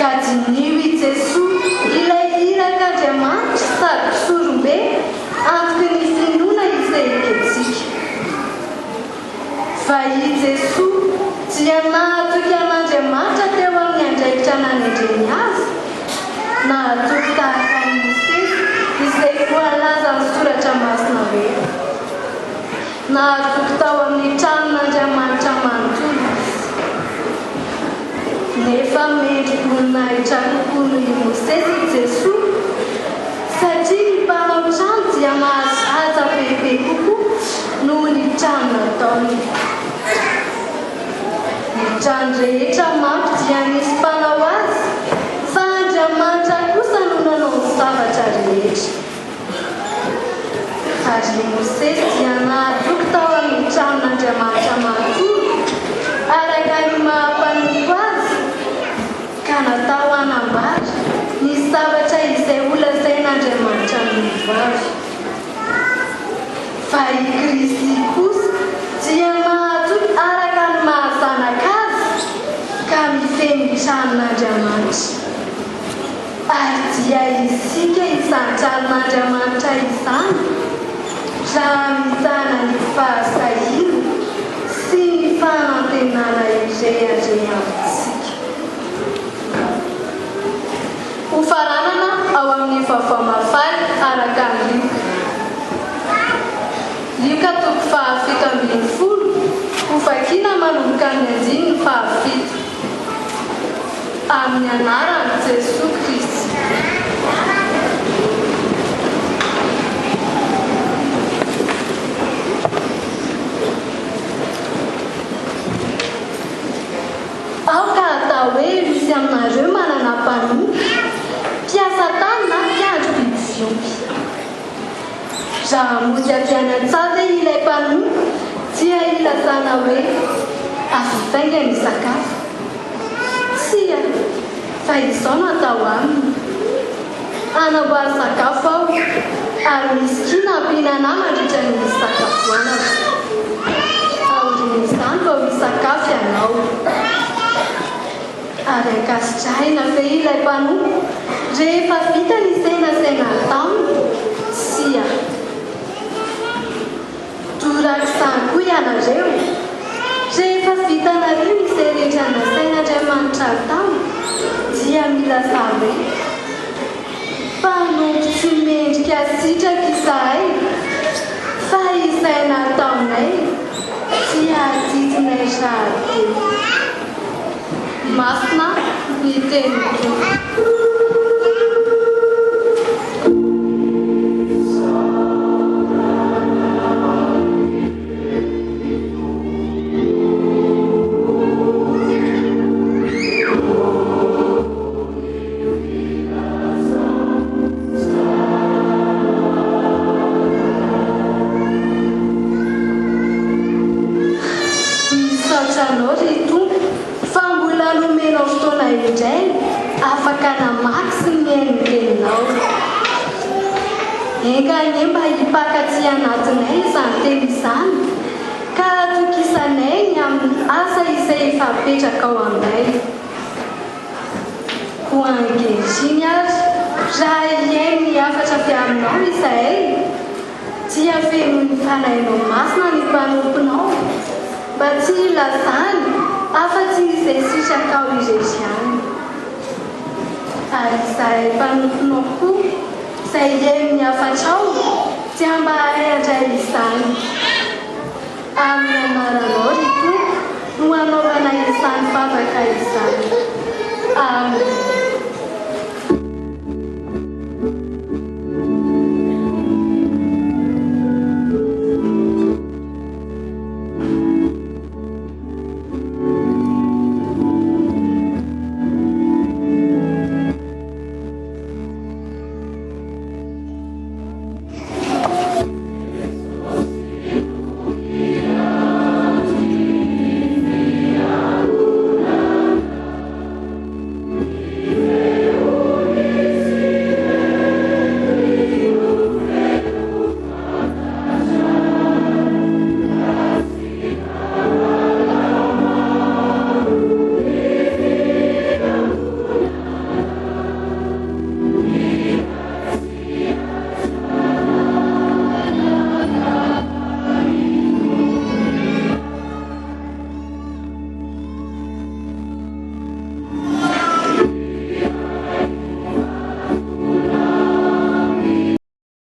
ka dinio i Jesosy ilay irak'Andriamanitra sady sorombe antoky ny finoana izay eketsika. Fa i Jesosy dia nahatoky an'Andriamanitra teo amin'ny andraikitra nanendreny azy, nahatoky tahaka ny Mosesy izay voalaza amin'ny soratra masina hoe nahatoky tao amin'ny tranon'Andriamanitra manontolo izy. Nefa mety voninahitra kokoa noho i Mosesy i Jesosy satria ny mpanao trano dia mahazaza bebe kokoa noho ny trano nataony. Ny trano rehetra manko dia nisy mpanao azy, fa Andriamanitra kosa no nanao ny zavatra rehetra. Ary i Mosesy dia nahatoky tao amin'ny tranon'Andriamanitra manontolo araka ny mahampanompo azy, ka natao hanambara ny zavatra izay holazain'Andriamanitra miovo avy. Fa i Kristy kosa dia nahatoky araka ny mahazanaka azy ka mifehy ny tranon'Andriamanitra. Ary dia isika izany tranon'Andriamanitra izany raha mitana ny fahasahiana sy ny fanantenana irehare amintsika. Ho faranana ao amin'ny vaovao mafaly araka ny Luka toko 7:70 ho vakiana manomboka amin'ny 5:7 amin'ny anaran'i Jesosy Kristy. Aoka atao hoe misy aminareo manana mpanohy, mpiasa tany na mpiandro biby fiompy. Raha mody ampiana tsara ilay mpanohy dia ilazana hoe avivainga ny sakafo. Tsia, fa izao no atao aminy. Anamboary sakafo aho ary misy kina ampiana mandritra ny misakafoanana. Aorian'izany vao misakafo ianao. Ary ankasitrahina fe ilay mpanohy rehefa vita ny senasena ataony. Tsia, torak'izany koa ianareo, rehefa vitanareo izay rehetra nasain'Andriamanitra ataony dia milaza hoe mpanompo tsy mendrika sitraka izahay, fa izay nataonay dia adidinay rahateo. Masina ny teniko. Engane mba hipankatỳ anatinay izany teny izany ka atokisanay ny amin'ny asa izay efa apetraka ao aminay. Ho ankehitriny ary raha iainy ny afatra avy aminao izahay dia feno ny fanahinao masina ny mpanomponao mba tsy ilazany afa-tsy izay sitraka ao irery ihany. Ary izahay mpanomponao koa izay iainy ny afatrao dia mba hahandray izany. Amin'ny anaranao ry Tompo no hanaovana izany vavaka izany. Amen.